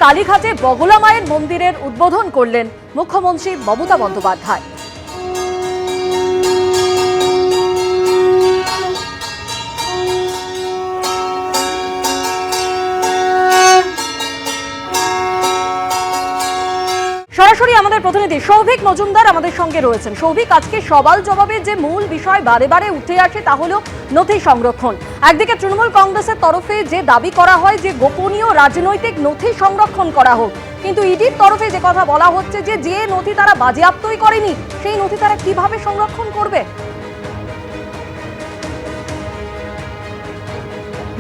কালীঘাটে বগলা মায়ের মন্দিরের উদ্বোধন করলেন মুখ্যমন্ত্রী মমতা বন্দ্যোপাধ্যায়। সরাসরি আমাদের প্রতিনিধি সৌভিক মজুমদার আমাদের সঙ্গে রয়েছেন। সৌভিক, আজকে সওয়াল জবাবে যে মূল বিষয় বারে বারে উঠে আসে তা হলো নথি সংরক্ষণ। একদিকে তৃণমূল কংগ্রেসের তরফে যে দাবি করা হয় যে গোপনীয় রাজনৈতিক নথি সংরক্ষণ করা হোক, কিন্তু ইডির তরফে যে কথা বলা হচ্ছে যে নথি তারা বাজেয়াপ্তই করেনি সেই নথি তারা কিভাবে সংরক্ষণ করবে?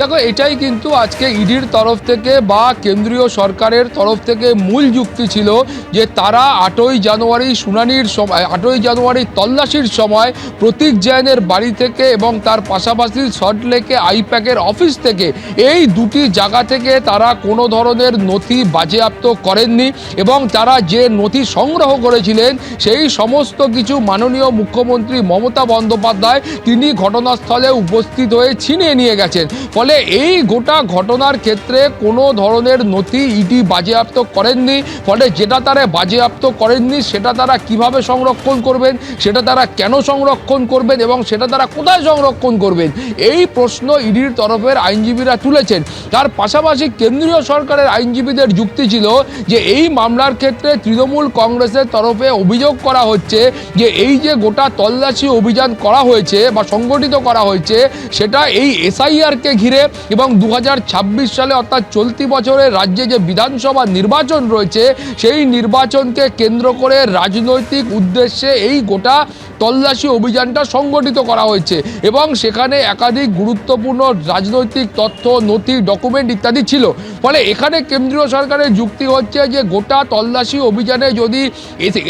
দেখো, এটাই কিন্তু আজকে ইডির তরফ থেকে বা কেন্দ্রীয় সরকারের তরফ থেকে মূল যুক্তি ছিল যে তারা 8ই জানুয়ারি শুনানির সময়, 8ই জানুয়ারি তল্লাশির সময় প্রতীক জৈনের বাড়ি থেকে এবং তার পাশাপাশি সল্টলেকে আইপ্যাকের অফিস থেকে এই দুটি জায়গা থেকে তারা কোনো ধরনের নথি বাজেয়াপ্ত করেননি এবং তারা যে নথি সংগ্রহ করেছিলেন সেই সমস্ত কিছু মাননীয় মুখ্যমন্ত্রী মমতা বন্দ্যোপাধ্যায় তিনি ঘটনাস্থলে উপস্থিত হয়ে ছিনিয়ে নিয়ে গেছেন। ফলে এই গোটা ঘটনার ক্ষেত্রে কোনো ধরনের নথি ইডি বাজেয়াপ্ত করেননি। ফলে যেটা তারা বাজেয়াপ্ত করেননি সেটা তারা কিভাবে সংরক্ষণ করবেন, সেটা তারা কেন সংরক্ষণ করবেন এবং সেটা তারা কোথায় সংরক্ষণ করবেন, এই প্রশ্ন ইডির তরফের আইনজীবীরা তুলেছেন। তার পাশাপাশি কেন্দ্রীয় সরকারের আইনজীবীদের যুক্তি ছিল যে এই মামলার ক্ষেত্রে তৃণমূল কংগ্রেসের তরফে অভিযোগ করা হচ্ছে যে এই যে গোটা তল্লাশি অভিযান করা হয়েছে বা সংগঠিত করা হয়েছে সেটা এই এসআইআরকে ঘিরে এবং 2026 সালে অর্থাৎ চলতি বছরে রাজ্যে যে বিধানসভা নির্বাচন রয়েছে সেই নির্বাচনকে কেন্দ্র করে রাজনৈতিক উদ্দেশ্যে এই গোটা তল্লাশি অভিযানটা সংগঠিত করা হয়েছে এবং সেখানে একাধিক গুরুত্বপূর্ণ রাজনৈতিক তথ্য, নথি, ডকুমেন্ট ইত্যাদি ছিল। ফলে এখানে কেন্দ্রীয় সরকারের যুক্তি হচ্ছে যে গোটা তল্লাশি অভিযানে যদি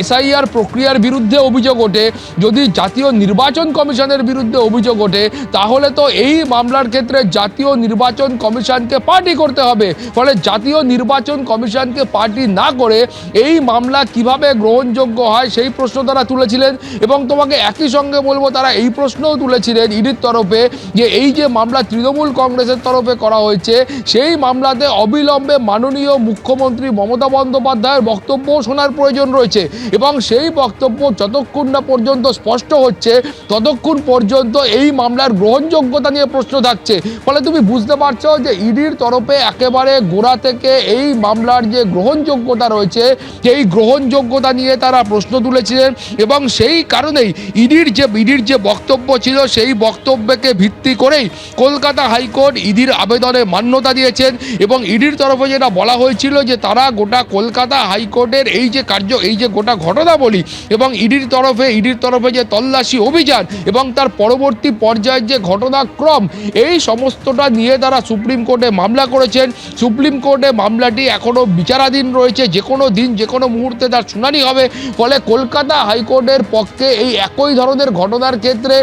এসআইআর প্রক্রিয়ার বিরুদ্ধে অভিযোগ ওঠে, যদি জাতীয় নির্বাচন কমিশনের বিরুদ্ধে অভিযোগ ওঠে, তাহলে তো এই মামলার ক্ষেত্রে জাতীয় নির্বাচন কমিশনকে পার্টি করতে হবে। ফলে জাতীয় নির্বাচন কমিশনকে পার্টি না করে এই মামলা কিভাবে গ্রহণযোগ্য হয় সেই প্রশ্ন তারা তুলেছিলেন। এবং তোমাকে একই সঙ্গে বলবো তারা এই প্রশ্নও তুলেছিলেন ইডির তরফে যে এই যে মামলা তৃণমূল কংগ্রেসের তরফে করা হয়েছে সেই মামলাতে অবিলম্বে মাননীয় মুখ্যমন্ত্রী মমতা বন্দ্যোপাধ্যায়ের বক্তব্য শোনার প্রয়োজন রয়েছে এবং সেই বক্তব্য যতক্ষণ না পর্যন্ত স্পষ্ট হচ্ছে ততক্ষণ পর্যন্ত এই মামলার গ্রহণযোগ্যতা নিয়ে প্রশ্ন থাকছে। ফলে তুমি বুঝতে পারছো যে ইডির তরফে একেবারে গোড়া থেকে এই মামলার যে গ্রহণযোগ্যতা রয়েছে সেই গ্রহণযোগ্যতা নিয়ে তারা প্রশ্ন তুলেছিলেন এবং সেই কারণেই ইডির যে বক্তব্য ছিল সেই বক্তব্যকে ভিত্তি করেই কলকাতা হাইকোর্ট ইডির আবেদনে মান্যতা দিয়েছেন এবং ইডির তরফে যেটা বলা হয়েছিল যে তারা গোটা কলকাতা হাইকোর্টের এই যে গোটা ঘটনাবলী এবং ইডির তরফে যে তল্লাশি অভিযান এবং তার পরবর্তী পর্যায়ের যে ঘটনাক্রম এই সমস্তটা নিয়ে তারা সুপ্রিম কোর্টে মামলা করেছেন। সুপ্রিম কোর্টে মামলাটি এখনও বিচারাধীন রয়েছে, যে কোনো দিন যে কোনো মুহূর্তে তার শুনানি হবে। ফলে কলকাতা হাইকোর্টের পক্ষে এই একই ধরনের ঘটনার ক্ষেত্রে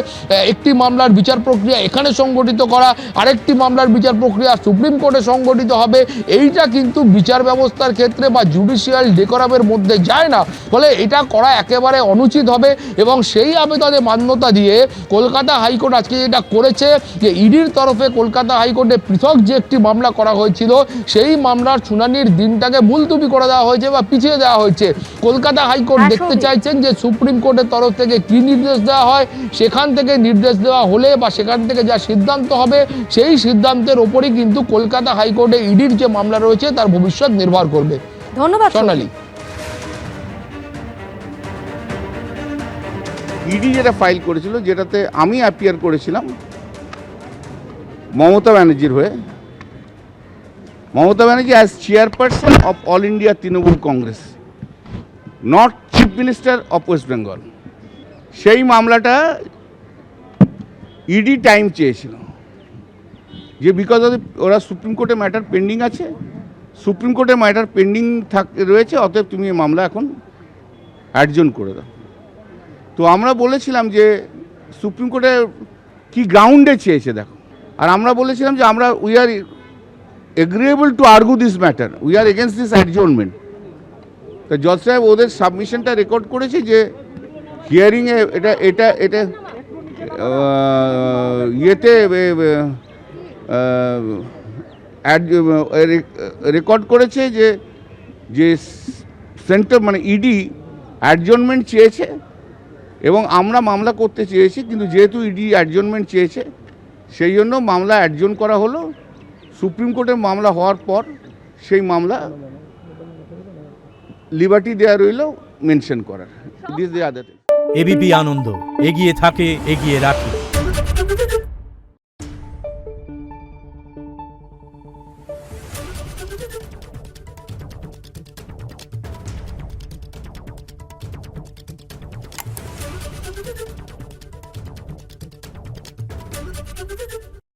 একটি মামলার বিচার প্রক্রিয়া এখানে সংগঠিত করা, আরেকটি মামলার বিচার প্রক্রিয়া সুপ্রিম কোর্টে সংগঠিত হবে, এইটা কিন্তু বিচার ব্যবস্থার ক্ষেত্রে বা জুডিশিয়াল ডেকোরামের মধ্যে যায় না। ফলে এটা করা একেবারে অনুচিত হবে এবং সেই আবেদনে মান্যতা দিয়ে কলকাতা হাইকোর্ট আজকে যেটা করেছে যে ইডির তরফে কলকাতা হাইকোর্টে পৃথক যে একটি মামলা করা হয়েছিল সেই মামলার শুনানির দিনটাকে মুলতুবি করে দেওয়া হয়েছে বা পিছিয়ে দেওয়া হয়েছে। কলকাতা হাইকোর্ট দেখতে চাইছেন যে সুপ্রিম কোর্টের তরফ থেকে কি নির্দেশ দেওয়া হয়, সেখান থেকে নির্দেশ দেওয়া হলে বা সেখান থেকে যা সিদ্ধান্ত হবে সেই সিদ্ধান্তের ওপরই কিন্তু কলকাতা হাইকোর্টে ইডির যে মামলা রয়েছে তার ভবিষ্যৎ নির্ভর করবে। ধন্যবাদ সোনালী। ইডি যেটা ফাইল করেছিল, যেটাতে আমি অ্যাপিয়ার করেছিলাম মমতা ব্যানার্জির হয়ে, Mamata Banerjee as chairperson of all India Trinamool Congress, not chief minister of West Bengal, সেই মামলাটা ইডি টাইম চেয়েছিল যে বিকজ অফ ওরা সুপ্রিম কোর্টে ম্যাটার পেন্ডিং আছে, সুপ্রিম কোর্টে ম্যাটার পেন্ডিং রয়েছে, অতএব তুমি এই মামলা এখন অ্যাডজন করে দাও। তো আমরা বলেছিলাম যে সুপ্রিম কোর্টে কি গ্রাউন্ডে চেয়েছে দেখো, আর আমরা বলেছিলাম যে আমরা we are agreeable to argue this matter, we are against this adjournment. তো জজ সাহেব ওদের সাবমিশনটা রেকর্ড করেছে যে হিয়ারিংয়ে এটা ইয়েতে রেকর্ড করেছে যে যে সেন্টার মানে ইডি অ্যাডজনমেন্ট চেয়েছে এবং আমরা মামলা করতে চেয়েছি, কিন্তু যেহেতু ইডি অ্যাডজনমেন্ট চেয়েছে সেই জন্য মামলা অ্যাডজন করা হলো। সুপ্রিম কোর্টের মামলা হওয়ার পর সেই মামলা লিবার্টি দেওয়া রইল মেনশন করার। This the other. এবিপি আনন্দ এগিয়ে থাকে, এগিয়ে রাখে।